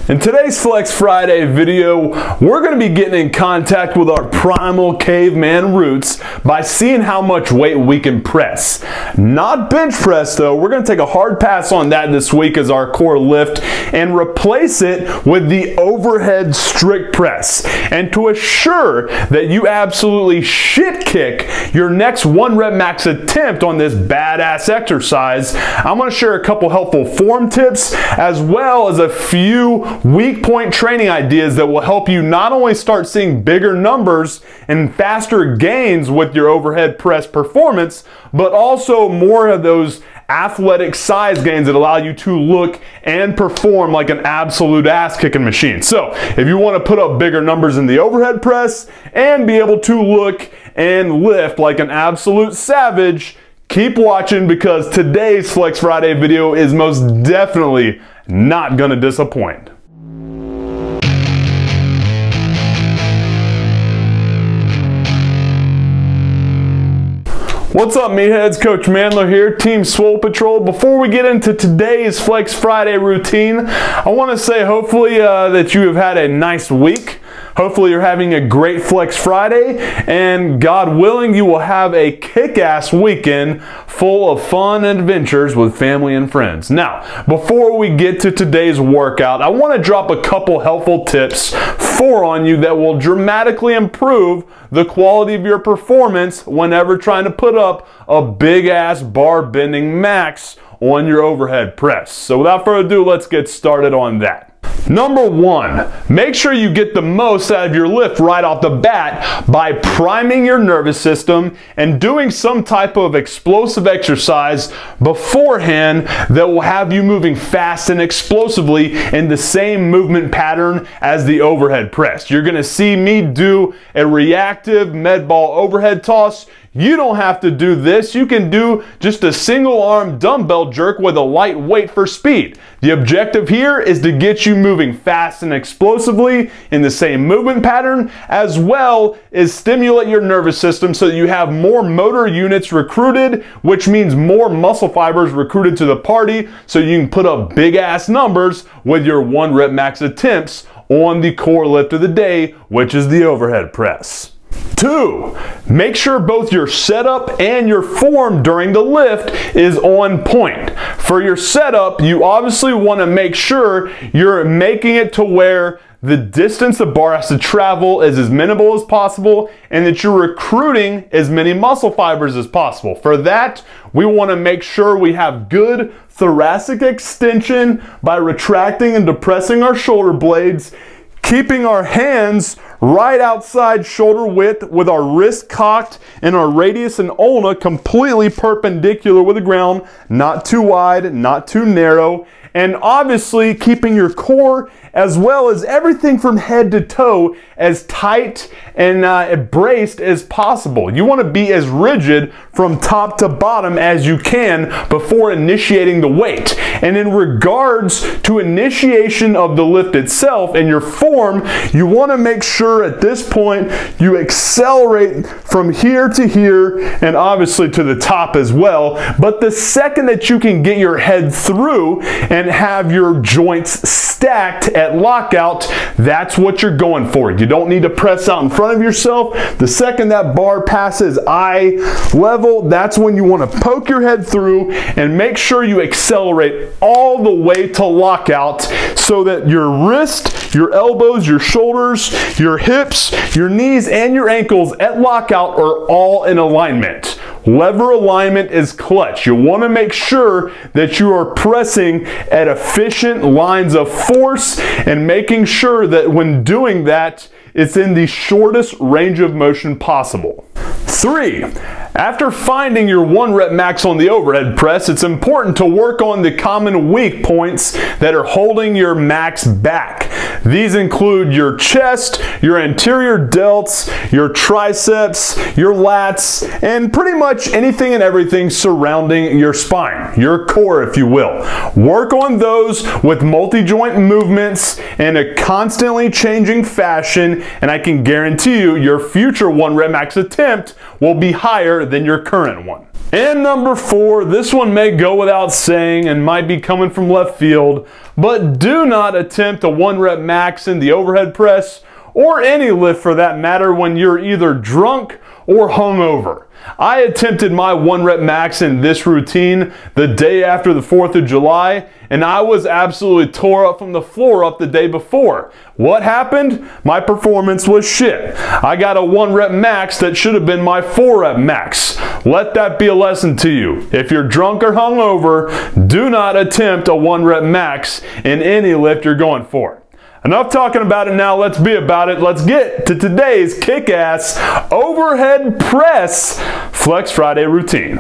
In today's Flex Friday video, we're going to be getting in contact with our primal caveman roots by seeing how much weight we can press. Not bench press though, we're going to take a hard pass on that this week as our core lift and replace it with the overhead strict press. And to assure that you absolutely shit kick your next 1 rep max attempt on this badass exercise, I'm going to share a couple helpful form tips as well as a few weak point training ideas that will help you not only start seeing bigger numbers and faster gains with your overhead press performance, but also more of those athletic size gains that allow you to look and perform like an absolute ass kicking machine. So if you want to put up bigger numbers in the overhead press and be able to look and lift like an absolute savage, keep watching because today's Flex Friday video is most definitely not going to disappoint. What's up, meatheads? Coach MANdler here, Team Swole Patrol. Before we get into today's Flex Friday routine, I want to say hopefully that you have had a nice week. Hopefully you're having a great Flex Friday, and God willing, you will have a kick-ass weekend full of fun and adventures with family and friends. Now, before we get to today's workout, I want to drop a couple helpful tips on you that will dramatically improve the quality of your performance whenever trying to put up a big-ass bar bending max on your overhead press. So without further ado, let's get started on that. Number one, make sure you get the most out of your lift right off the bat by priming your nervous system and doing some type of explosive exercise beforehand that will have you moving fast and explosively in the same movement pattern as the overhead press. You're going to see me do a reactive med ball overhead toss. You don't have to do this. You can do just a single arm dumbbell jerk with a light weight for speed. The objective here is to get you moving fast and explosively in the same movement pattern, as well as stimulate your nervous system so that you have more motor units recruited, which means more muscle fibers recruited to the party so you can put up big ass numbers with your 1 rep max attempts on the core lift of the day, which is the overhead press. 2, make sure both your setup and your form during the lift is on point. For your setup, you obviously want to make sure you're making it to where the distance the bar has to travel is as minimal as possible and that you're recruiting as many muscle fibers as possible. For that, we want to make sure we have good thoracic extension by retracting and depressing our shoulder blades, keeping our hands right outside shoulder width with our wrist cocked and our radius and ulna completely perpendicular with the ground, not too wide, not too narrow, and obviously keeping your core as well as everything from head to toe as tight and braced as possible. You want to be as rigid from top to bottom as you can before initiating the weight. And in regards to initiation of the lift itself and your form, you want to make sure at this point you accelerate from here to here and obviously to the top as well. But the second that you can get your head through and have your joints stacked at lockout, that's what you're going for. You don't need to press out in front of yourself. The second that bar passes eye level, that's when you want to poke your head through and make sure you accelerate all the way to lockout so that your wrist, your elbows, your shoulders, your hips, your knees, and your ankles at lockout are all in alignment. Lever alignment is clutch. You want to make sure that you are pressing at efficient lines of force and making sure that when doing that, it's in the shortest range of motion possible. 3, after finding your 1 rep max on the overhead press, it's important to work on the common weak points that are holding your max back. These include your chest, your anterior delts, your triceps, your lats, and pretty much anything and everything surrounding your spine, your core if you will. Work on those with multi-joint movements in a constantly changing fashion, and I can guarantee you your future 1 rep max attempt will be higher than your current one. And number 4, this one may go without saying and might be coming from left field, but do not attempt a 1 rep max in the overhead press or any lift for that matter when you're either drunk or hungover. I attempted my 1 rep max in this routine the day after the 4th of July, and I was absolutely tore up from the floor up the day before. What happened? My performance was shit. I got a 1 rep max that should have been my 4 rep max. Let that be a lesson to you. If you're drunk or hungover, do not attempt a 1 rep max in any lift you're going for. Enough talking about it now, let's be about it. Let's get to today's kick-ass overhead press Flex Friday routine.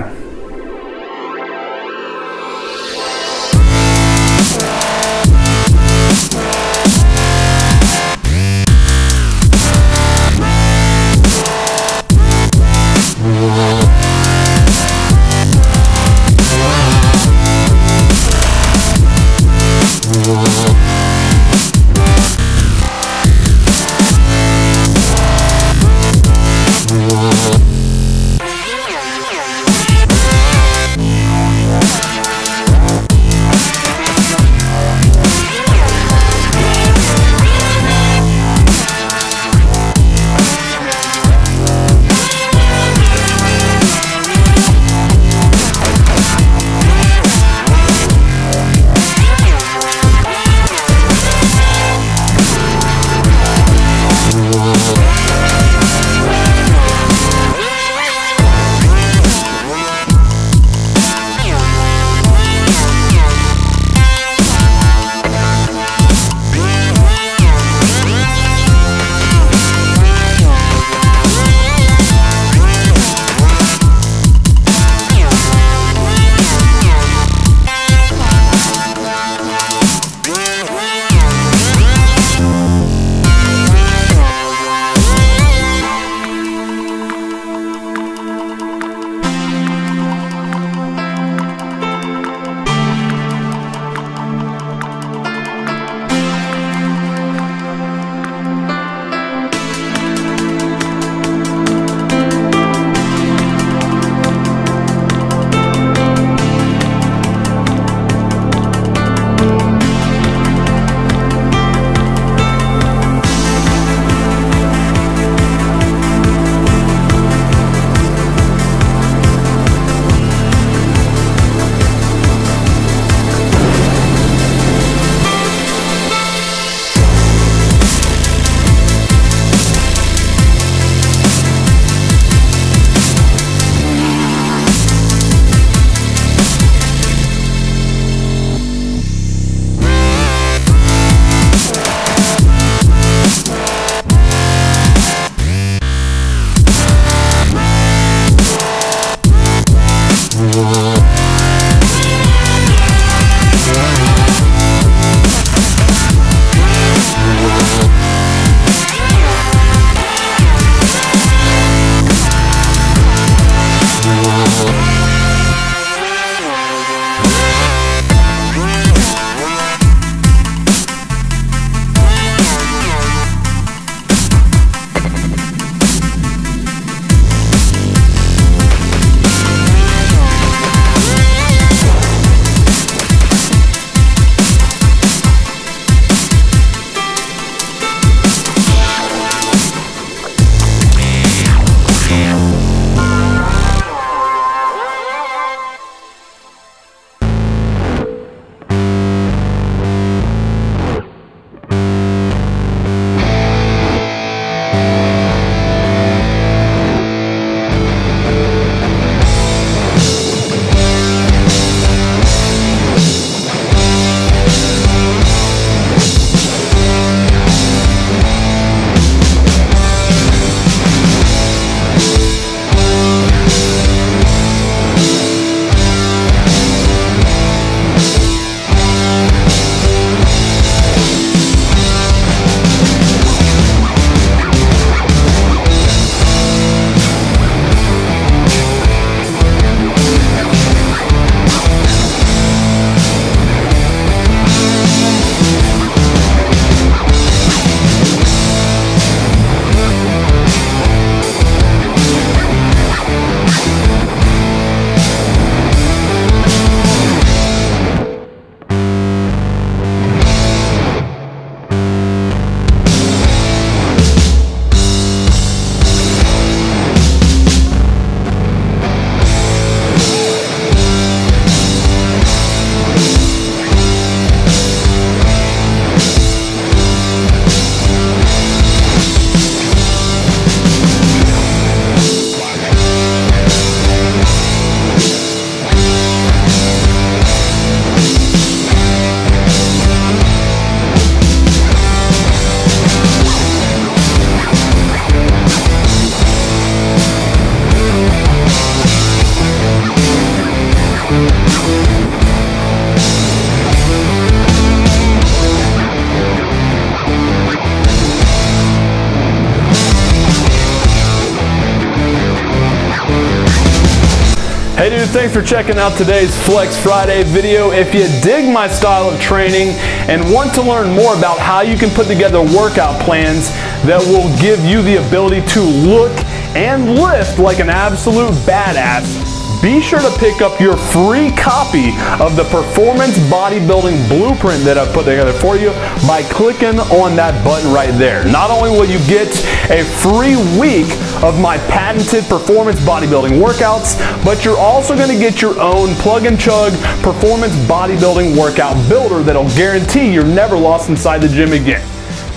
Hey dude, thanks for checking out today's Flex Friday video. If you dig my style of training and want to learn more about how you can put together workout plans that will give you the ability to look and lift like an absolute badass, be sure to pick up your free copy of the Performance Bodybuilding Blueprint that I've put together for you by clicking on that button right there. Not only will you get a free week of my patented performance bodybuilding workouts, but you're also going to get your own plug and chug performance bodybuilding workout builder that'll guarantee you're never lost inside the gym again.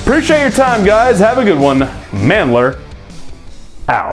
Appreciate your time, guys. Have a good one. MANdler out.